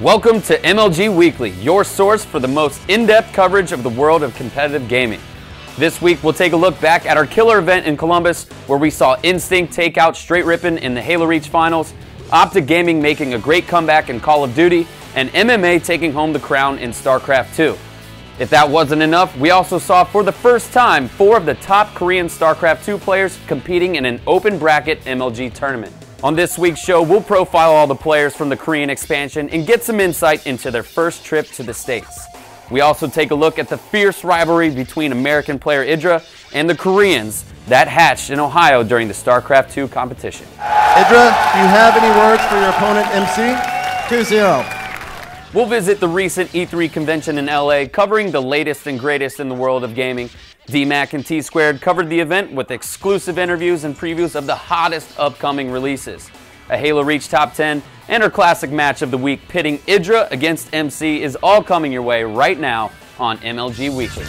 Welcome to MLG Weekly, your source for the most in-depth coverage of the world of competitive gaming. This week, we'll take a look back at our killer event in Columbus, where we saw Instinct take out Straight Rippin' in the Halo Reach Finals, Optic Gaming making a great comeback in Call of Duty, and MMA taking home the crown in StarCraft 2. If that wasn't enough, we also saw for the first time 4 of the top Korean StarCraft 2 players competing in an open bracket MLG tournament. On this week's show, we'll profile all the players from the Korean expansion and get some insight into their first trip to the States. We also take a look at the fierce rivalry between American player Idra and the Koreans that hatched in Ohio during the StarCraft 2 competition. Idra, do you have any words for your opponent, MC? 2-0. We'll visit the recent E3 convention in LA, covering the latest and greatest in the world of gaming. DMAC and T-Squared covered the event with exclusive interviews and previews of the hottest upcoming releases. A Halo Reach Top 10 and our classic match of the week pitting Idra against MC is all coming your way right now on MLG Weekly.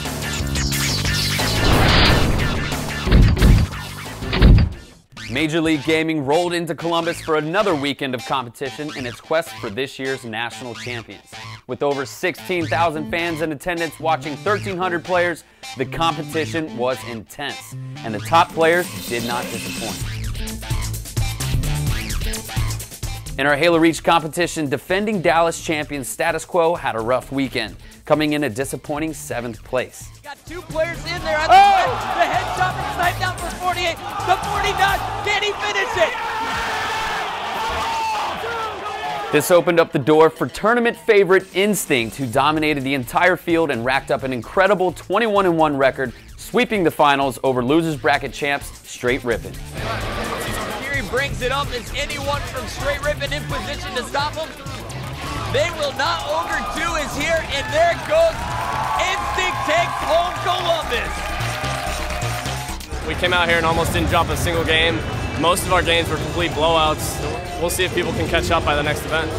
Major League Gaming rolled into Columbus for another weekend of competition in its quest for this year's national champions. With over 16,000 fans in attendance watching 1,300 players, the competition was intense, and the top players did not disappoint. In our Halo Reach competition, defending Dallas champions Status Quo had a rough weekend, coming in a disappointing 7th place. Got 2 players in there on the the headshot from Snipe down for 48, the 49, can he finish it? This opened up the door for tournament favorite Instinct, who dominated the entire field and racked up an incredible 21-1 record, sweeping the finals over losers bracket champs Straight Rippin'. Here he brings it up. Is anyone from Straight Rippin' in position to stop him? They will not. Ogre 2 is here, and there goes Instinct takes home Columbus. We came out here and almost didn't drop a single game. Most of our games were complete blowouts. We'll see if people can catch up by the next event.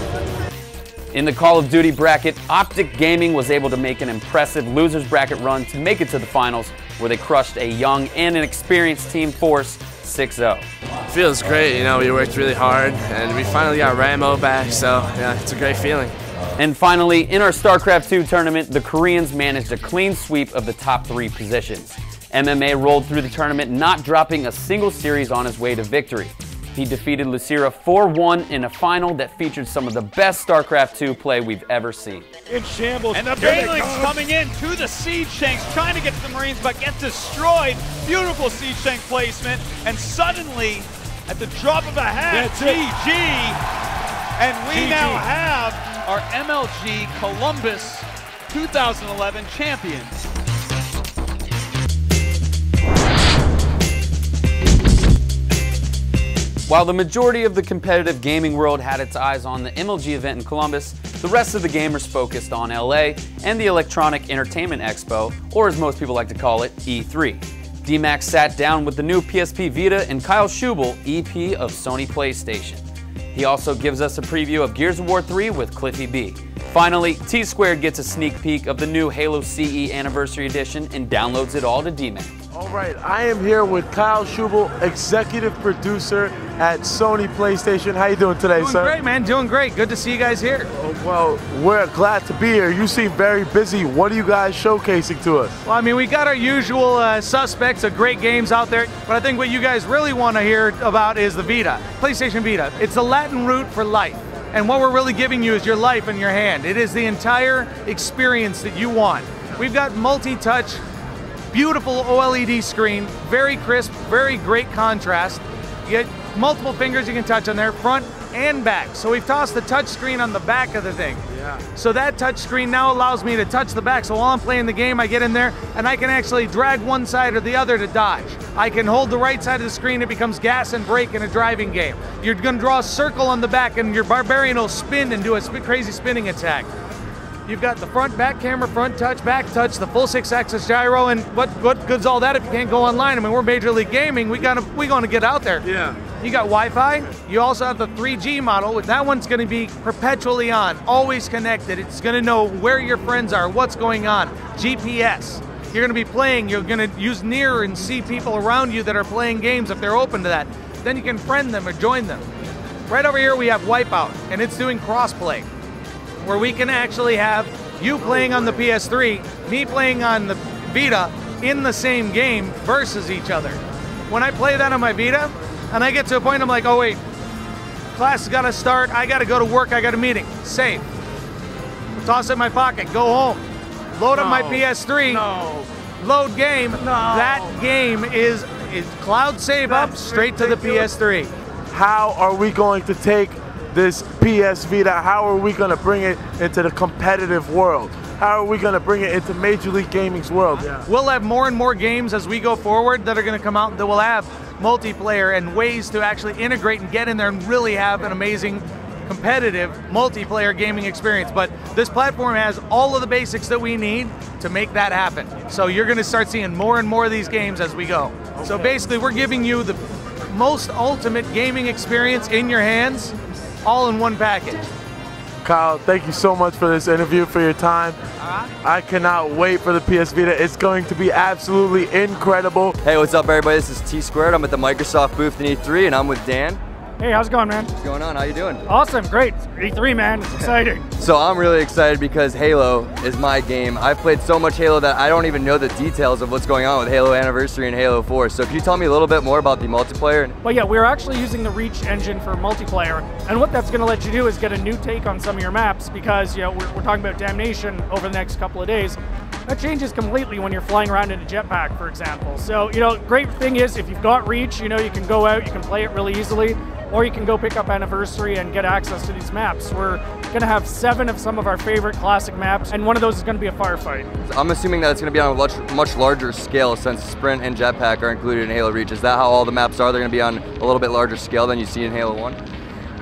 In the Call of Duty bracket, Optic Gaming was able to make an impressive losers bracket run to make it to the finals, where they crushed a young and inexperienced Team Force 6-0. Feels great, you know, we worked really hard and we finally got Ramo back, so yeah, it's a great feeling. And finally, in our StarCraft 2 tournament, the Koreans managed a clean sweep of the top 3 positions. MMA rolled through the tournament, not dropping a single series on his way to victory. He defeated Lucira 4-1 in a final that featured some of the best StarCraft 2 play we've ever seen. In shambles. And the Bailey's coming in to the Siege Tanks, trying to get to the Marines, but get destroyed. Beautiful Siege Tank placement. And suddenly, at the drop of a hat, GG. And we now have our MLG Columbus 2011 champions. While the majority of the competitive gaming world had its eyes on the MLG event in Columbus, the rest of the gamers focused on LA and the Electronic Entertainment Expo, or as most people like to call it, E3. DMAC sat down with the new PSP Vita and Kyle Schubel, EP of Sony PlayStation. He also gives us a preview of Gears of War 3 with Cliffy B. Finally, T-Squared gets a sneak peek of the new Halo CE Anniversary Edition and downloads it all to DMAC. All right, I am here with Kyle Schubel, executive producer at Sony PlayStation. How you doing today, sir? Doing great, man. Doing great. Good to see you guys here. Oh, well, we're glad to be here. You seem very busy. What are you guys showcasing to us? Well, I mean, we got our usual suspects of great games out there, but I think what you guys really want to hear about is the Vita, PlayStation Vita. It's the Latin root for life. And what we're really giving you is your life in your hand. It is the entire experience that you want. We've got multi-touch, beautiful OLED screen, very crisp, very great contrast. You get multiple fingers you can touch on there, front and back. So we've tossed the touch screen on the back of the thing. Yeah. So that touch screen now allows me to touch the back. So while I'm playing the game, I get in there and I can actually drag one side or the other to dodge. I can hold the right side of the screen, it becomes gas and brake in a driving game. You're gonna draw a circle on the back and your barbarian will spin and do a crazy spinning attack. You've got the front, back camera, front touch, back touch, the full 6-axis gyro, and what good's all that if you can't go online? I mean, we're Major League Gaming, we gonna get out there. Yeah. You got Wi-Fi, you also have the 3G model, with that one's gonna be perpetually on, always connected. It's gonna know where your friends are, what's going on, GPS. You're gonna be playing, you're gonna use Near and see people around you that are playing games if they're open to that. Then you can friend them or join them. Right over here we have Wipeout, and it's doing crossplay. where we can actually have you playing on the PS3, me playing on the Vita in the same game versus each other. When I play that on my Vita, and I get to a point I'm like, oh wait, class has got to start, I got to go to work, I got a meeting, save. Toss it in my pocket, go home, load up my PS3, load game. That game is cloud save up straight to the PS3. How are we going to take this PS Vita? How are we going to bring it into the competitive world? How are we going to bring it into Major League Gaming's world? We'll have more and more games as we go forward that are going to come out that will have multiplayer and ways to actually integrate and get in there and really have an amazing competitive multiplayer gaming experience. But this platform has all of the basics that we need to make that happen. So you're going to start seeing more and more of these games as we go. So basically we're giving you the most ultimate gaming experience in your hands, all in one package. Kyle, thank you so much for this interview, for your time. I cannot wait for the PS Vita. It's going to be absolutely incredible. Hey, what's up everybody? This is T-Squared. I'm at the Microsoft booth in E3 and I'm with Dan. Hey, how's it going, man? What's going on? How you doing? Awesome, great. E3, man, it's exciting. So I'm really excited because Halo is my game. I've played so much Halo that I don't even know the details of what's going on with Halo Anniversary and Halo 4. So can you tell me a little bit more about the multiplayer? Well, yeah, we're actually using the Reach engine for multiplayer, and what that's going to let you do is get a new take on some of your maps because, you know, we're talking about Damnation over the next couple of days. That changes completely when you're flying around in a jetpack, for example. So, you know, great thing is if you've got Reach, you know, you can go out, you can play it really easily, or you can go pick up Anniversary and get access to these maps. We're going to have 7 of some of our favorite classic maps, and one of those is going to be a firefight. I'm assuming that it's going to be on a much larger scale since Sprint and Jetpack are included in Halo Reach. Is that how all the maps are? They're going to be on a little bit larger scale than you see in Halo 1?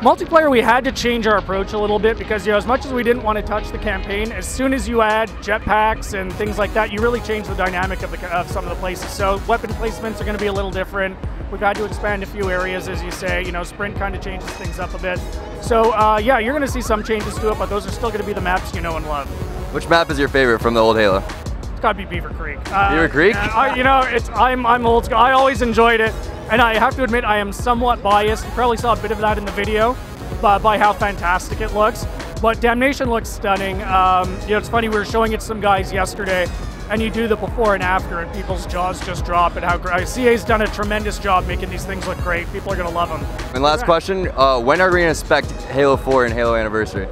Multiplayer, we had to change our approach a little bit because, you know, as much as we didn't want to touch the campaign, as soon as you add jetpacks and things like that, you really change the dynamic of some of the places. So weapon placements are going to be a little different. We've had to expand a few areas, as you say. You know, Sprint kind of changes things up a bit. So, yeah, you're going to see some changes to it, but those are still going to be the maps you know and love. Which map is your favorite from the old Halo? It's got to be Beaver Creek. Beaver Creek? You know, I'm old school. I always enjoyed it. And I have to admit, I am somewhat biased. You probably saw a bit of that in the video by how fantastic it looks. But Damnation looks stunning. You know, it's funny, we were showing it to some guys yesterday, and you do the before and after, and people's jaws just drop at how great. CA's done a tremendous job making these things look great. People are going to love them. And last question, when are we going to expect Halo 4 and Halo Anniversary?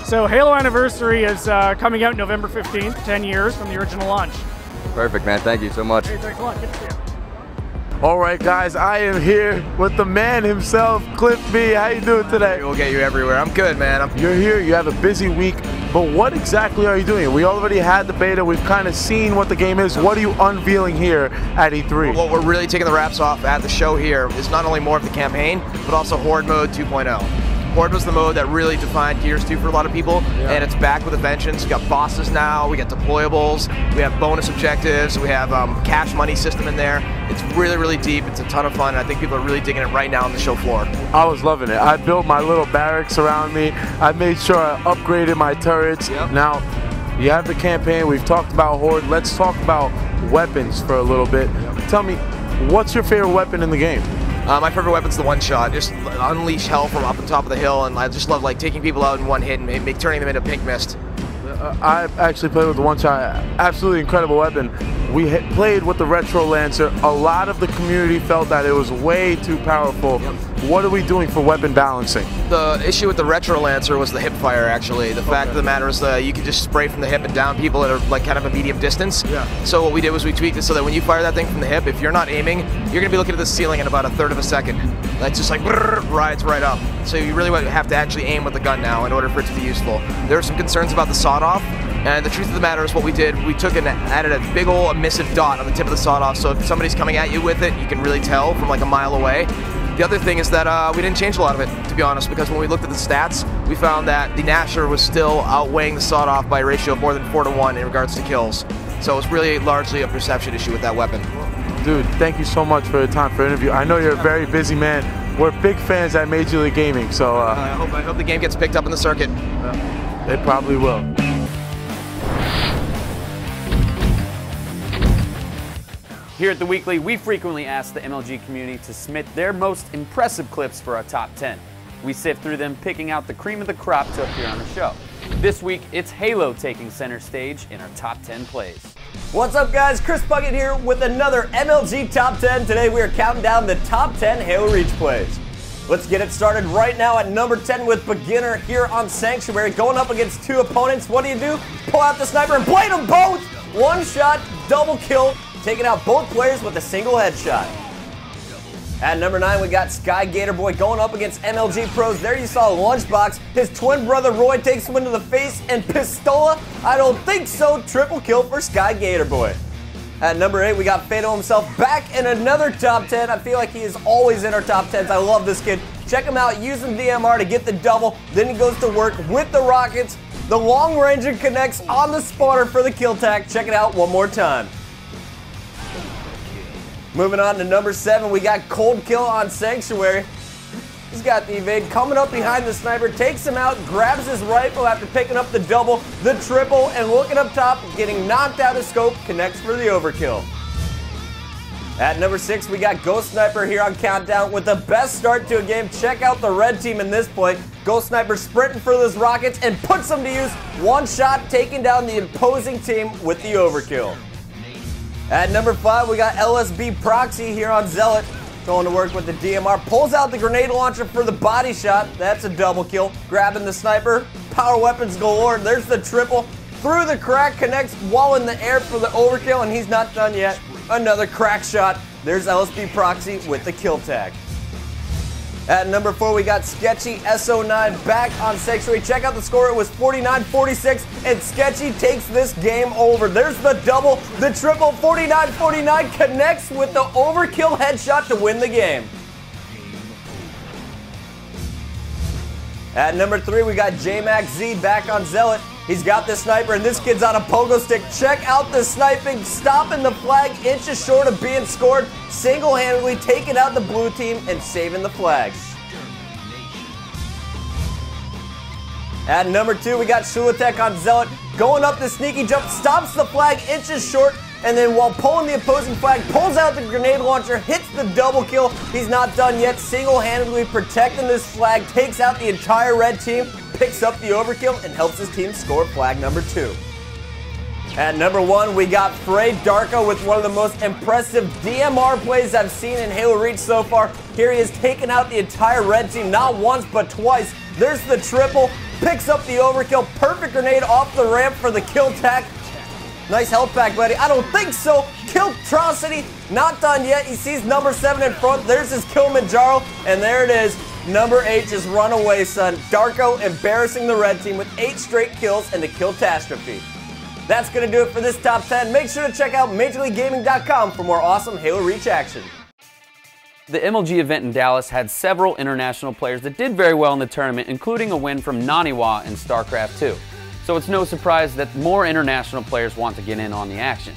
So Halo Anniversary is coming out November 15th, 10 years from the original launch. Perfect, man. Thank you so much. Hey, thanks a lot. Good to see you. All right, guys, I am here with the man himself, Cliff B. How you doing today? We'll get you everywhere. I'm good, man. You're here, you have a busy week, but what exactly are you doing? We already had the beta, we've kind of seen what the game is. What are you unveiling here at E3? What we're really taking the wraps off at the show here is not only more of the campaign, but also Horde Mode 2.0. Horde was the mode that really defined Gears 2 for a lot of people, and it's back with a vengeance. We got bosses now, we got deployables, we have bonus objectives, we have cash money system in there. It's really, really deep. It's a ton of fun, and I think people are really digging it right now on the show floor. I was loving it. I built my little barracks around me. I made sure I upgraded my turrets. Now, you have the campaign. We've talked about Horde. Let's talk about weapons for a little bit. Tell me, what's your favorite weapon in the game? My favorite weapon's the one-shot. Just unleash hell from up on top of the hill, and I just love like taking people out in one hit and turning them into pink mist. I actually played with the one-shot. Absolutely incredible weapon. We played with the Retro Lancer. A lot of the community felt that it was way too powerful. What are we doing for weapon balancing? The issue with the Retro Lancer was the hip fire, actually. The fact of the matter is you can just spray from the hip and down people at like kind of a medium distance. So what we did was we tweaked it so that when you fire that thing from the hip, if you're not aiming, you're going to be looking at the ceiling in about 1/3 of a second. That's just like rides right up. So you really have to actually aim with the gun now in order for it to be useful. There are some concerns about the sawed-off, and the truth of the matter is what we did, we took and added a big old emissive dot on the tip of the sawed-off, so if somebody's coming at you with it, you can really tell from like a mile away. The other thing is that we didn't change a lot of it, to be honest, because when we looked at the stats, we found that the Gnasher was still outweighing the sawed-off by a ratio of more than 4-to-1 in regards to kills. So it's really largely a perception issue with that weapon. Dude, thank you so much for your time for the interview. I know you're a very busy man. We're big fans at Major League Gaming, so... I hope the game gets picked up in the circuit. It probably will. Here at The Weekly, we frequently ask the MLG community to submit their most impressive clips for our top 10. We sift through them, picking out the cream of the crop to appear on the show. This week, it's Halo taking center stage in our top 10 plays. What's up, guys? Chris Bucket here with another MLG Top 10. Today we are counting down the top 10 Halo Reach plays. Let's get it started right now at number 10 with Beginner here on Sanctuary, going up against two opponents. What do? Pull out the sniper and blade them both! One shot, double kill, taking out both players with a single headshot. At number 9, we got Sky Gator Boy going up against MLG Pros. There you saw Lunchbox. His twin brother Roy takes him into the face, and Pistola, I don't think so, triple kill for Sky Gator Boy. At number 8, we got Fado himself back in another top 10. I feel like he is always in our top 10s. I love this kid. Check him out using DMR to get the double. Then he goes to work with the rockets. The long ranger connects on the spawner for the kill tag. Check it out one more time. Moving on to number 7, we got Cold Kill on Sanctuary. He's got the evade, coming up behind the sniper, takes him out, grabs his rifle after picking up the double, the triple, and looking up top, getting knocked out of scope, connects for the overkill. At number 6, we got Ghost Sniper here on Countdown with the best start to a game. Check out the red team in this play. Ghost Sniper sprinting for those rockets and puts them to use. One shot, taking down the opposing team with the overkill. At number 5, we got LSB Proxy here on Zealot, going to work with the DMR, pulls out the grenade launcher for the body shot. That's a double kill. Grabbing the sniper, power weapons galore. There's the triple, through the crack, connects while in the air for the overkill, and he's not done yet. Another crack shot. There's LSB Proxy with the kill tag. At number 4, we got Sketchy SO9 back on Sanctuary. Check out the score. It was 49-46, and Sketchy takes this game over. There's the double, the triple, 49-49, connects with the overkill headshot to win the game. At number 3, we got J-Max Z back on Zealot. He's got the sniper, and this kid's on a pogo stick. Check out the sniping, stopping the flag inches short of being scored, single-handedly taking out the blue team and saving the flag. At number 2, we got Shulatek on Zealot, going up the sneaky jump, stops the flag inches short, and then while pulling the opposing flag, pulls out the grenade launcher, hits the double kill. He's not done yet, single-handedly protecting this flag, takes out the entire red team, picks up the overkill, and helps his team score flag number 2. At number 1, we got Frey Darko with one of the most impressive DMR plays I've seen in Halo Reach so far. Here he is taking out the entire red team, not once but twice. There's the triple, picks up the overkill, perfect grenade off the ramp for the kill tag. Nice health pack, buddy. I don't think so. Killtrocity, not done yet. He sees number 7 in front. There's his Kilimanjaro, and there it is. Number 8 just run away, son. Darko embarrassing the red team with 8 straight kills and the Killtastrophe. That's going to do it for this top 10. Make sure to check out MajorLeagueGaming.com for more awesome Halo Reach action. The MLG event in Dallas had several international players that did very well in the tournament, including a win from Naniwa in StarCraft 2. So it's no surprise that more international players want to get in on the action.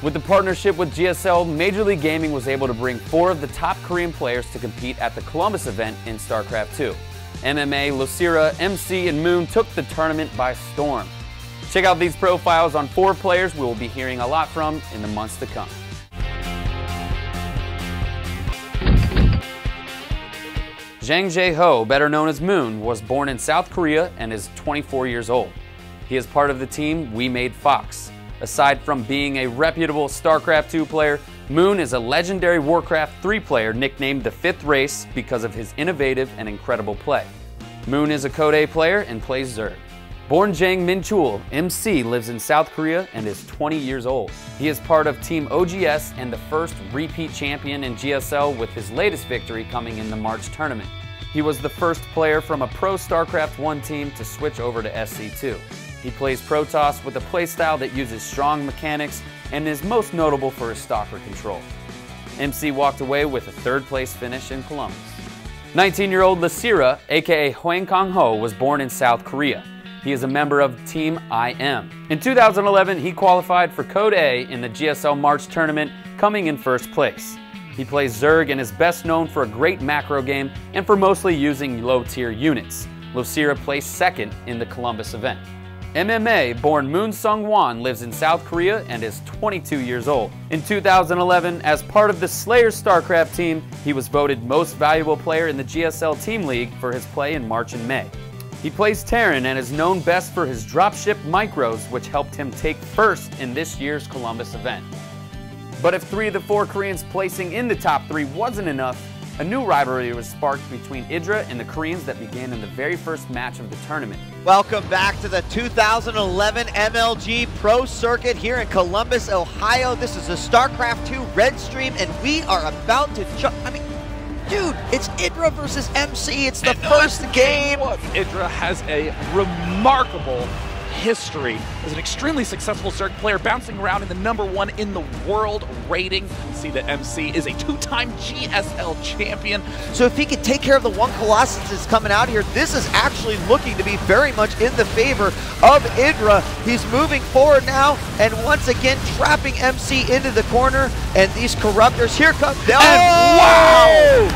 With the partnership with GSL, Major League Gaming was able to bring 4 of the top Korean players to compete at the Columbus event in StarCraft 2. MMA, Lucira, MC, and Moon took the tournament by storm. Check out these profiles on 4 players we will be hearing a lot from in the months to come. Jang Jae-ho, better known as Moon, was born in South Korea and is 24 years old. He is part of the team We Made Fox. Aside from being a reputable StarCraft 2 player, Moon is a legendary Warcraft 3 player nicknamed the 5th Race because of his innovative and incredible play. Moon is a Code A player and plays Zerg. Born Jang Min-chul, MC lives in South Korea and is 20 years old. He is part of Team OGS and the first repeat champion in GSL, with his latest victory coming in the March tournament. He was the first player from a pro StarCraft 1 team to switch over to SC2. He plays Protoss with a playstyle that uses strong mechanics and is most notable for his stalker control. MC walked away with a 3rd place finish in Columbus. 19-year-old Lucira, aka Hwang Kang-ho, was born in South Korea. He is a member of Team IM. In 2011, he qualified for Code A in the GSL March tournament, coming in 1st place. He plays Zerg and is best known for a great macro game and for mostly using low-tier units. Lucira placed 2nd in the Columbus event. MMA, born Moon Sung-won, lives in South Korea and is 22 years old. In 2011, as part of the Slayer StarCraft team, he was voted Most Valuable Player in the GSL Team League for his play in March and May. He plays Terran and is known best for his dropship micros, which helped him take first in this year's Columbus event. But if 3 of the 4 Koreans placing in the top 3 wasn't enough, a new rivalry was sparked between Idra and the Koreans that began in the very first match of the tournament. Welcome back to the 2011 MLG Pro Circuit here in Columbus, Ohio. This is the StarCraft 2 Red Stream, and we are about to dude, it's Idra versus MC. It's the first game. Idra has a remarkable history as an extremely successful circuit player, bouncing around in the #1 in the world rating. You see that MC is a 2-time GSL champion. So if he can take care of the one Colossus that's coming out here, this is actually looking to be very much in the favor of Idra. He's moving forward now, and once again trapping MC into the corner, and these Corruptors, here come, and wow!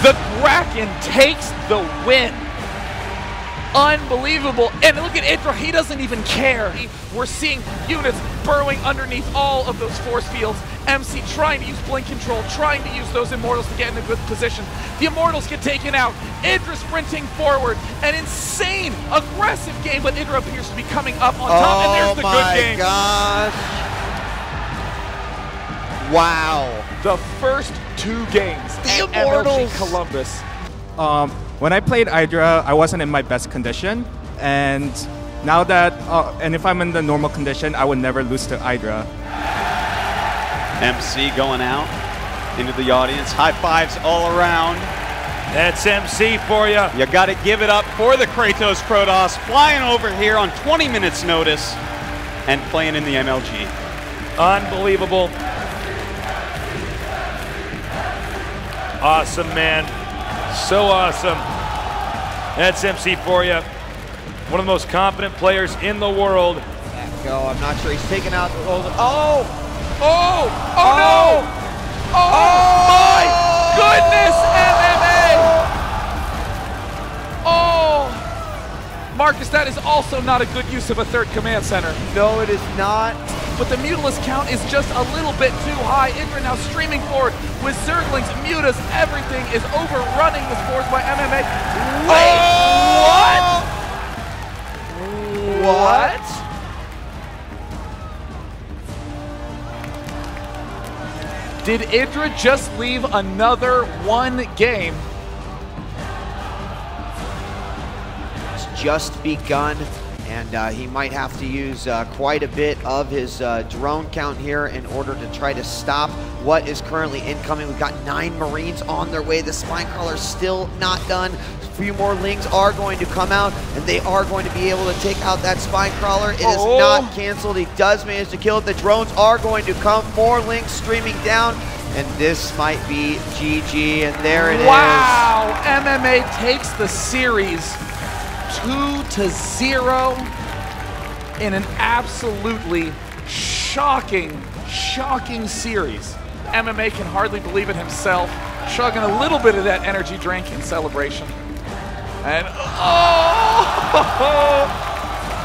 The Kraken takes the win. Unbelievable. And look at Idra, he doesn't even care. We're seeing units burrowing underneath all of those force fields. MC trying to use blink control, trying to use those Immortals to get in a good position. The Immortals get taken out. Idra sprinting forward. An insane, aggressive game, but Idra appears to be coming up on top, and there's the good game. Oh my gosh. Wow. The first 2 games the at Immortals. MLG Columbus. When I played Idra, I wasn't in my best condition, and now that, and if I'm in the normal condition, I would never lose to Idra. MC going out into the audience, high fives all around. That's MC for you. You got to give it up for the Kratos Protoss, flying over here on 20 minutes notice and playing in the MLG. Unbelievable. Awesome, man. So awesome. That's MC for you. One of the most confident players in the world. Go. I'm not sure he's taking out the Oh! Oh! Oh no! Oh my goodness, MMA! Oh! Marcus, that is also not a good use of a 3rd command center. No, it is not. But the Mutalisk count is just a little bit too high. Idra now streaming forward with Zerglings, Mutas, everything is overrunning this force by MMA. Wait, what? What? Did Idra just leave another 1 game? It's just begun. And he might have to use quite a bit of his drone count here in order to try to stop what is currently incoming. We've got 9 Marines on their way. The Spinecrawler's still not done. A few more Lings are going to come out, and they are going to be able to take out that Spinecrawler. It is not canceled. He does manage to kill it. The drones are going to come. More Lings streaming down, and this might be GG, and there it is. Wow! MMA takes the series 2-0 in an absolutely shocking series. MMA can hardly believe it himself, chugging a little bit of that energy drink in celebration. And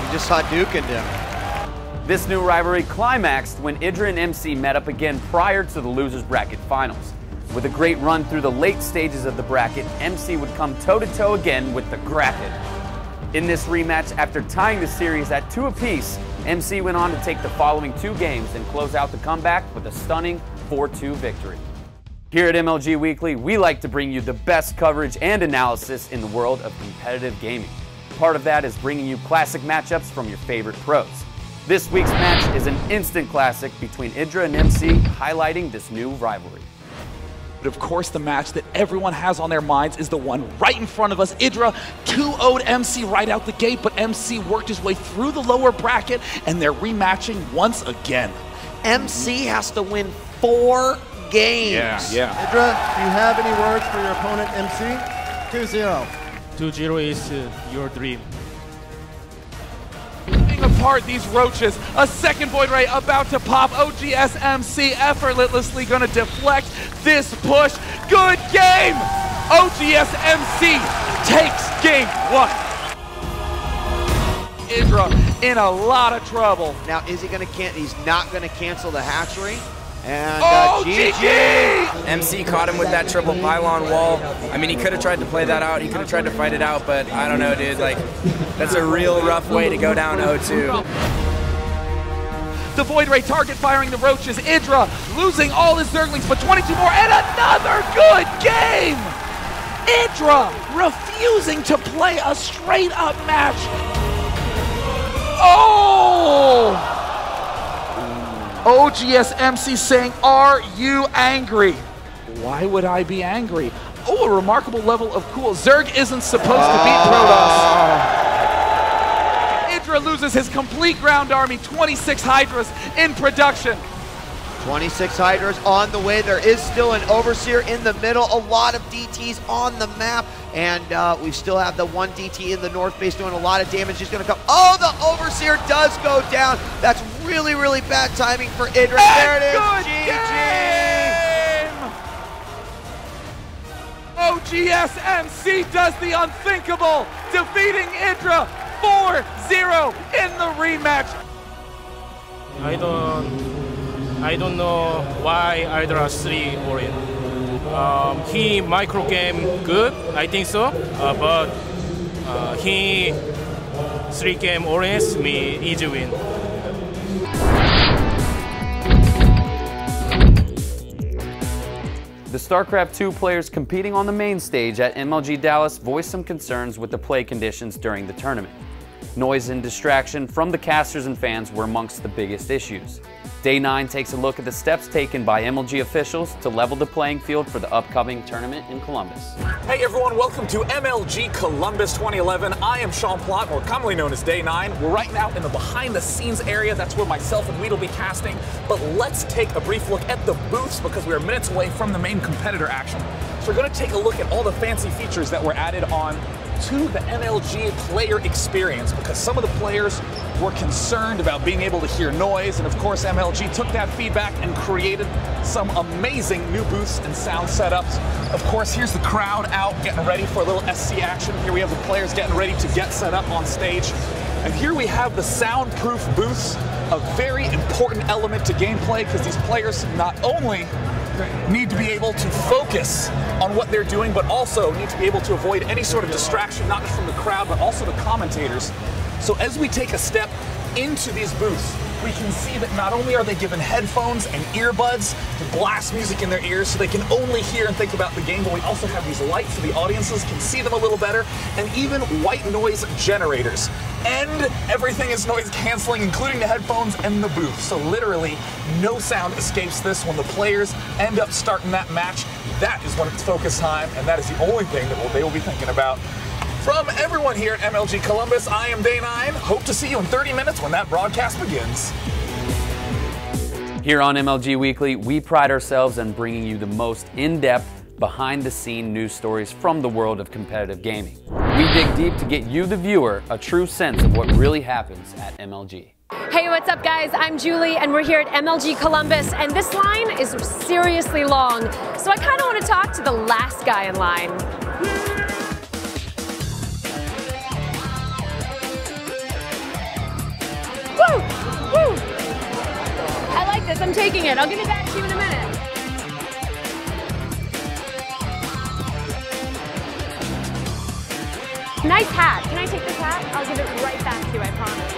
he just Hadoukened him. This new rivalry climaxed when Idra and MC met up again prior to the losers bracket finals. With a great run through the late stages of the bracket, MC would come toe-to-toe again with the Kraken. In this rematch, after tying the series at 2 apiece, MC went on to take the following 2 games and close out the comeback with a stunning 4-2 victory. Here at MLG Weekly, we like to bring you the best coverage and analysis in the world of competitive gaming. Part of that is bringing you classic matchups from your favorite pros. This week's match is an instant classic between Idra and MC, highlighting this new rivalry. But of course, the match that everyone has on their minds is the one right in front of us. Idra 2-0'd MC right out the gate, but MC worked his way through the lower bracket, and they're rematching once again. MC has to win 4 games. Yeah. Idra, do you have any words for your opponent, MC? 2-0. 2-0 is your dream. Ripping apart these roaches. A second Void Ray about to pop. OGS MC effortlessly going to deflect this push. Good game! OGS MC takes game 1. Idra in a lot of trouble. Now, is he going to he's not going to cancel the hatchery. And GG! MC caught him with that triple pylon wall. I mean, he could have tried to play that out. He could have tried to fight it out, but I don't know, dude. Like, that's a real rough way to go down 0-2. The Void Ray target firing the Roaches. Idra losing all his Zerglings, but 22 more, and another good game! Idra refusing to play a straight-up match. Oh! OGS MC saying, are you angry? Why would I be angry? Oh, a remarkable level of cool. Zerg isn't supposed to beat Protoss. Idra loses his complete ground army, 26 Hydras in production. 26 Hydras on the way. There is still an Overseer in the middle. A lot of DTs on the map. And we still have the one DT in the north base doing a lot of damage. He's going to come. Oh, the Overseer does go down. That's really, really bad timing for Idra. There it is. GG. OGS MC does the unthinkable, defeating Idra 4-0 in the rematch. I don't know why Idra 3 Orient. He micro game good, I think so, but he 3 game Orients me easy win. The StarCraft 2 players competing on the main stage at MLG Dallas voiced some concerns with the play conditions during the tournament. Noise and distraction from the casters and fans were amongst the biggest issues. Day 9 takes a look at the steps taken by MLG officials to level the playing field for the upcoming tournament in Columbus. Hey everyone, welcome to MLG Columbus 2011. I am Sean Plott, more commonly known as Day 9. We're right now in the behind the scenes area. That's where myself and Weed will be casting. But let's take a brief look at the booths because we are minutes away from the main competitor action. So we're going to take a look at all the fancy features that were added on to the MLG player experience because some of the players were concerned about being able to hear noise, and of course MLG took that feedback and created some amazing new booths and sound setups. Of course, here's the crowd out getting ready for a little SC action. Here we have the players getting ready to get set up on stage. And here we have the soundproof booths, a very important element to gameplay because these players not only need to be able to focus on what they're doing, but also need to be able to avoid any sort of distraction, not just from the crowd, but also the commentators. So as we take a step into these booths, we can see that not only are they given headphones and earbuds to blast music in their ears so they can only hear and think about the game, but we also have these lights so the audiences can see them a little better, and even white noise generators. And everything is noise canceling, including the headphones and the booth. So literally no sound escapes this when the players end up starting that match. That is when it's focus time, and that is the only thing that they will be thinking about. From everyone here at MLG Columbus, I am Day 9. Hope to see you in 30 minutes when that broadcast begins. Here on MLG Weekly, we pride ourselves on bringing you the most in-depth, behind-the-scene news stories from the world of competitive gaming. We dig deep to get you, the viewer, a true sense of what really happens at MLG. Hey, what's up guys? I'm Julie and we're here at MLG Columbus, and this line is seriously long, so I kind of want to talk to the last guy in line. Woo! Woo! I like this, I'm taking it. I'll give it back to you in a minute. Nice hat. Can I take this hat? I'll give it right back to you, I promise.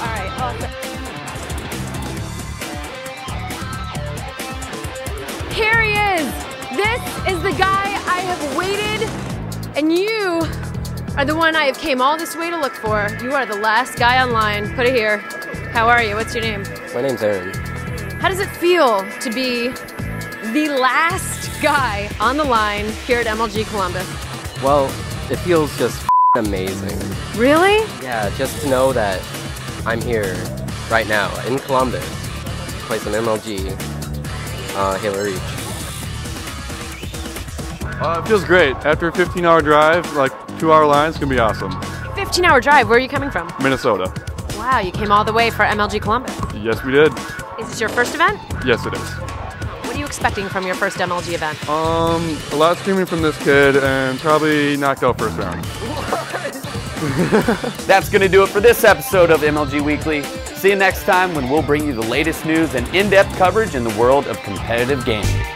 All right, awesome. Here he is. This is the guy I have waited, and you are the one I have came all this way to look for. You are the last guy online. Put it here. How are you? What's your name? My name's Aaron. How does it feel to be the last guy on the line here at MLG Columbus? Well, it feels just amazing. Really? Yeah, just to know that I'm here right now in Columbus to play some MLG Halo Reach. It feels great. After a 15-hour drive, like 2-hour lines can be awesome. 15-hour drive. Where are you coming from? Minnesota. Wow, you came all the way for MLG Columbus. Yes, we did. Is this your first event? Yes, it is. What are you expecting from your first MLG event? A lot of screaming from this kid and probably knocked out first round. That's going to do it for this episode of MLG Weekly. See you next time when we'll bring you the latest news and in-depth coverage in the world of competitive gaming.